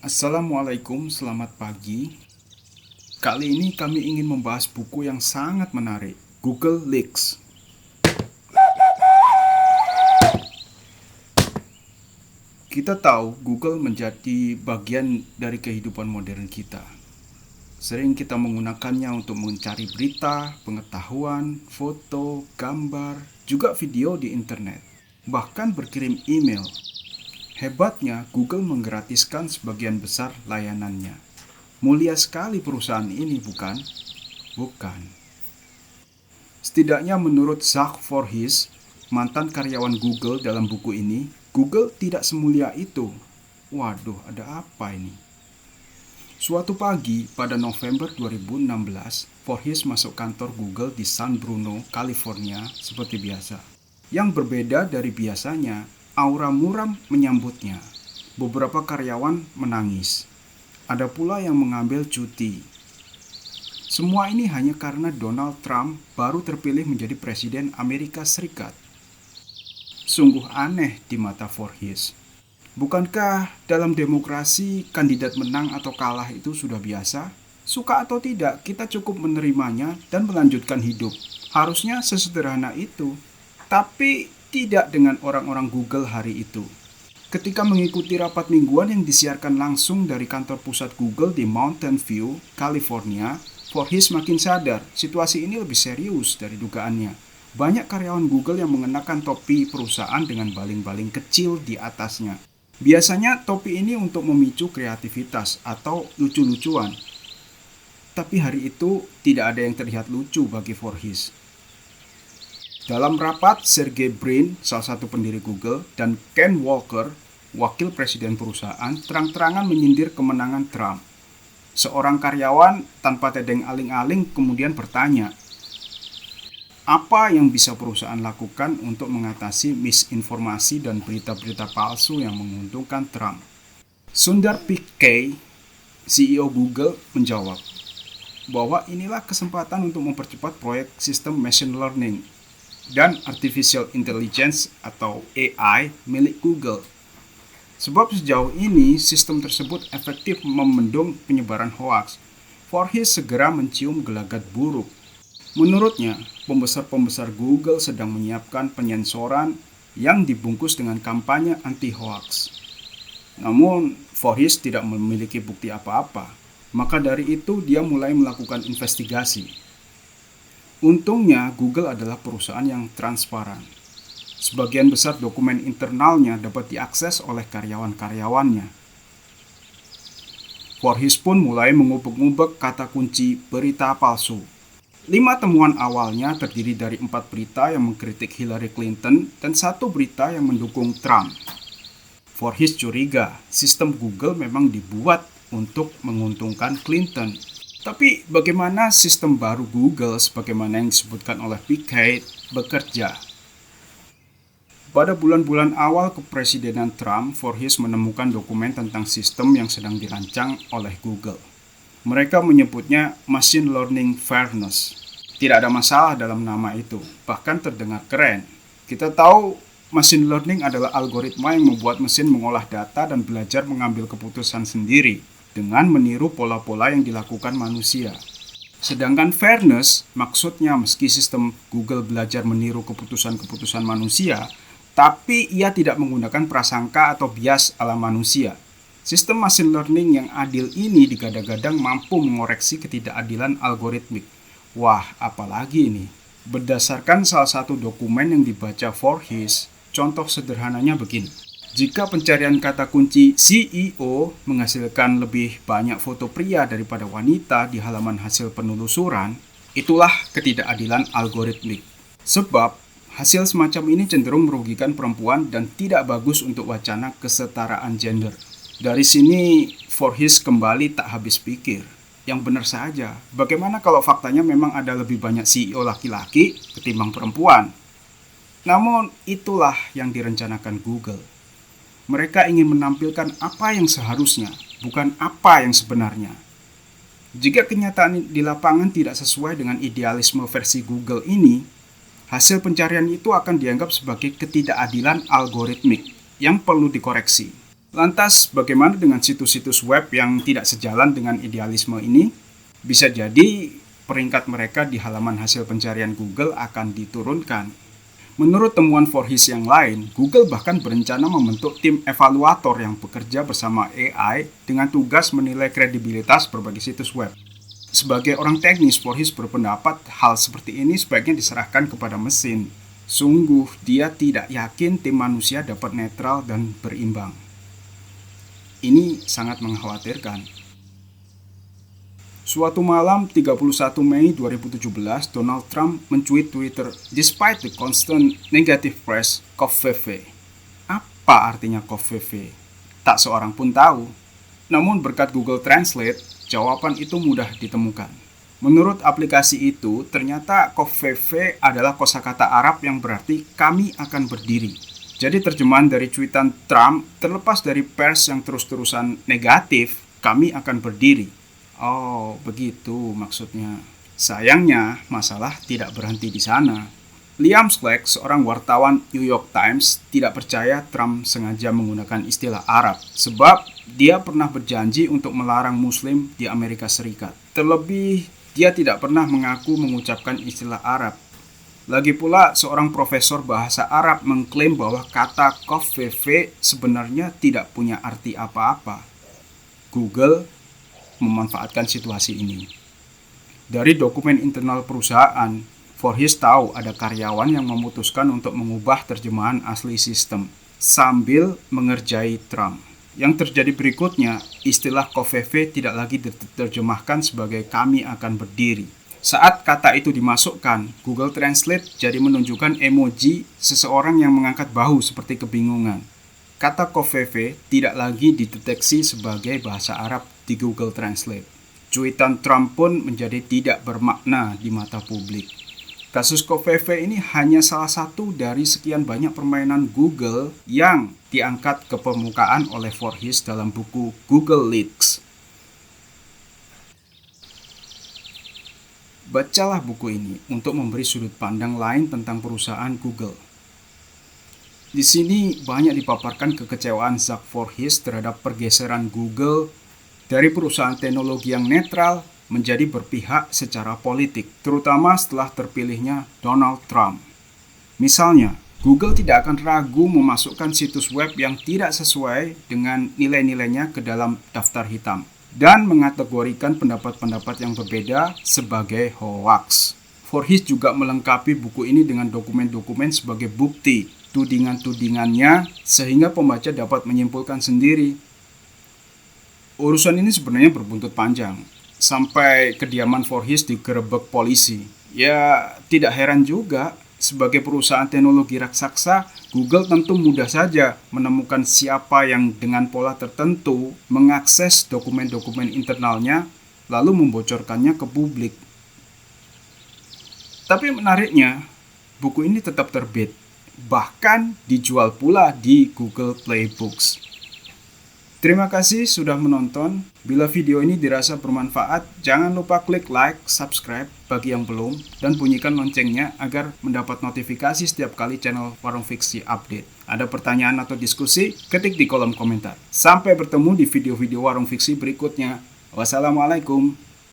Assalamualaikum, selamat pagi. Kali ini kami ingin membahas buku yang sangat menarik, Google Leaks. Kita tahu Google menjadi bagian dari kehidupan modern kita. Sering kita menggunakannya untuk mencari berita, pengetahuan, foto, gambar, juga video di internet, bahkan berkirim email. Hebatnya, Google menggratiskan sebagian besar layanannya. Mulia sekali perusahaan ini, bukan? Bukan. Setidaknya menurut Zach Voorhees, mantan karyawan Google dalam buku ini, Google tidak semulia itu. Waduh, ada apa ini? Suatu pagi pada November 2016, Voorhees masuk kantor Google di San Bruno, California seperti biasa. Yang berbeda dari biasanya, aura muram menyambutnya. Beberapa karyawan menangis. Ada pula yang mengambil cuti. Semua ini hanya karena Donald Trump baru terpilih menjadi Presiden Amerika Serikat. Sungguh aneh di mata Voorhees. Bukankah dalam demokrasi kandidat menang atau kalah itu sudah biasa? Suka atau tidak, kita cukup menerimanya dan melanjutkan hidup. Harusnya sesederhana itu. Tapi tidak dengan orang-orang Google hari itu. Ketika mengikuti rapat mingguan yang disiarkan langsung dari kantor pusat Google di Mountain View, California, Voorhees makin sadar situasi ini lebih serius dari dugaannya. Banyak karyawan Google yang mengenakan topi perusahaan dengan baling-baling kecil di atasnya. Biasanya topi ini untuk memicu kreativitas atau lucu-lucuan. Tapi hari itu tidak ada yang terlihat lucu bagi Voorhees. Dalam rapat, Sergey Brin, salah satu pendiri Google, dan Ken Walker, wakil presiden perusahaan, terang-terangan menyindir kemenangan Trump. Seorang karyawan tanpa tedeng aling-aling kemudian bertanya, apa yang bisa perusahaan lakukan untuk mengatasi misinformasi dan berita-berita palsu yang menguntungkan Trump? Sundar Pichai, CEO Google, menjawab bahwa inilah kesempatan untuk mempercepat proyek sistem machine learning dan artificial intelligence atau AI milik Google. Sebab sejauh ini sistem tersebut efektif membendung penyebaran hoaks. Voorhees segera mencium gelagat buruk. Menurutnya, pembesar-pembesar Google sedang menyiapkan penyensoran yang dibungkus dengan kampanye anti-hoaks. Namun, Voorhees tidak memiliki bukti apa-apa. Maka dari itu, dia mulai melakukan investigasi. Untungnya, Google adalah perusahaan yang transparan. Sebagian besar dokumen internalnya dapat diakses oleh karyawan-karyawannya. Voorhees pun mulai mengubek-ubek kata kunci berita palsu. 5 temuan awalnya terdiri dari 4 berita yang mengkritik Hillary Clinton dan 1 berita yang mendukung Trump. Voorhees curiga, sistem Google memang dibuat untuk menguntungkan Clinton. Tapi bagaimana sistem baru Google sebagaimana yang disebutkan oleh Pichai bekerja? Pada bulan-bulan awal kepresidenan Trump, Voorhees menemukan dokumen tentang sistem yang sedang dirancang oleh Google. Mereka menyebutnya Machine Learning Fairness. Tidak ada masalah dalam nama itu, bahkan terdengar keren. Kita tahu Machine Learning adalah algoritma yang membuat mesin mengolah data dan belajar mengambil keputusan sendiri dengan meniru pola-pola yang dilakukan manusia. Sedangkan fairness, maksudnya meski sistem Google belajar meniru keputusan-keputusan manusia, tapi ia tidak menggunakan prasangka atau bias ala manusia. Sistem machine learning yang adil ini digadang-gadang mampu mengoreksi ketidakadilan algoritmik. Wah, apalagi ini? Berdasarkan salah satu dokumen yang dibaca Voorhees, contoh sederhananya begini. Jika pencarian kata kunci CEO menghasilkan lebih banyak foto pria daripada wanita di halaman hasil penelusuran, itulah ketidakadilan algoritmik. Sebab, hasil semacam ini cenderung merugikan perempuan dan tidak bagus untuk wacana kesetaraan gender. Dari sini, Voorhees kembali tak habis pikir. Yang benar saja, bagaimana kalau faktanya memang ada lebih banyak CEO laki-laki ketimbang perempuan? Namun, itulah yang direncanakan Google. Mereka ingin menampilkan apa yang seharusnya, bukan apa yang sebenarnya. Jika kenyataan di lapangan tidak sesuai dengan idealisme versi Google ini, hasil pencarian itu akan dianggap sebagai ketidakadilan algoritmik yang perlu dikoreksi. Lantas, bagaimana dengan situs-situs web yang tidak sejalan dengan idealisme ini? Bisa jadi peringkat mereka di halaman hasil pencarian Google akan diturunkan. Menurut temuan Voorhees yang lain, Google bahkan berencana membentuk tim evaluator yang bekerja bersama AI dengan tugas menilai kredibilitas berbagai situs web. Sebagai orang teknis, Voorhees berpendapat hal seperti ini sebaiknya diserahkan kepada mesin. Sungguh, dia tidak yakin tim manusia dapat netral dan berimbang. Ini sangat mengkhawatirkan. Suatu malam 31 Mei 2017, Donald Trump mencuit Twitter, "Despite the constant negative press, Covfefe." Apa artinya Covfefe? Tak seorang pun tahu. Namun berkat Google Translate, jawaban itu mudah ditemukan. Menurut aplikasi itu, ternyata Covfefe adalah kosakata Arab yang berarti kami akan berdiri. Jadi terjemahan dari cuitan Trump, terlepas dari pers yang terus-terusan negatif, kami akan berdiri. Oh, begitu maksudnya. Sayangnya, masalah tidak berhenti di sana. Liam Schleck, seorang wartawan New York Times, tidak percaya Trump sengaja menggunakan istilah Arab, sebab dia pernah berjanji untuk melarang Muslim di Amerika Serikat. Terlebih, dia tidak pernah mengaku mengucapkan istilah Arab. Lagi pula, seorang profesor bahasa Arab mengklaim bahwa kata Covfefe sebenarnya tidak punya arti apa-apa. Google memanfaatkan situasi ini. Dari dokumen internal perusahaan, Voorhees tahu ada karyawan yang memutuskan untuk mengubah terjemahan asli sistem sambil mengerjai Trump. Yang terjadi berikutnya, istilah Covfefe tidak lagi diterjemahkan sebagai kami akan berdiri. Saat kata itu dimasukkan, Google Translate jadi menunjukkan emoji seseorang yang mengangkat bahu seperti kebingungan. Kata Covfefe tidak lagi dideteksi sebagai bahasa Arab di Google Translate. Cuitan Trump pun menjadi tidak bermakna di mata publik. Kasus Covfefe ini hanya salah satu dari sekian banyak permainan Google yang diangkat ke permukaan oleh Voorhees dalam buku Google Leaks. Bacalah buku ini untuk memberi sudut pandang lain tentang perusahaan Google. Di sini banyak dipaparkan kekecewaan Zach Voorhees terhadap pergeseran Google dari perusahaan teknologi yang netral menjadi berpihak secara politik, terutama setelah terpilihnya Donald Trump. Misalnya, Google tidak akan ragu memasukkan situs web yang tidak sesuai dengan nilai-nilainya ke dalam daftar hitam dan mengategorikan pendapat-pendapat yang berbeda sebagai hoax. Voorhees juga melengkapi buku ini dengan dokumen-dokumen sebagai bukti tudingan-tudingannya sehingga pembaca dapat menyimpulkan sendiri. Urusan ini sebenarnya berbuntut panjang, sampai kediaman Voorhees digerebek polisi. Ya, tidak heran juga. Sebagai perusahaan teknologi raksasa, Google tentu mudah saja menemukan siapa yang dengan pola tertentu mengakses dokumen-dokumen internalnya lalu membocorkannya ke publik. Tapi menariknya, buku ini tetap terbit, bahkan dijual pula di Google Play Books. Terima kasih sudah menonton. Bila video ini dirasa bermanfaat, jangan lupa klik like, subscribe bagi yang belum, dan bunyikan loncengnya agar mendapat notifikasi setiap kali channel Warung Fiksi update. Ada pertanyaan atau diskusi? Ketik di kolom komentar. Sampai bertemu di video-video Warung Fiksi berikutnya. Wassalamualaikum.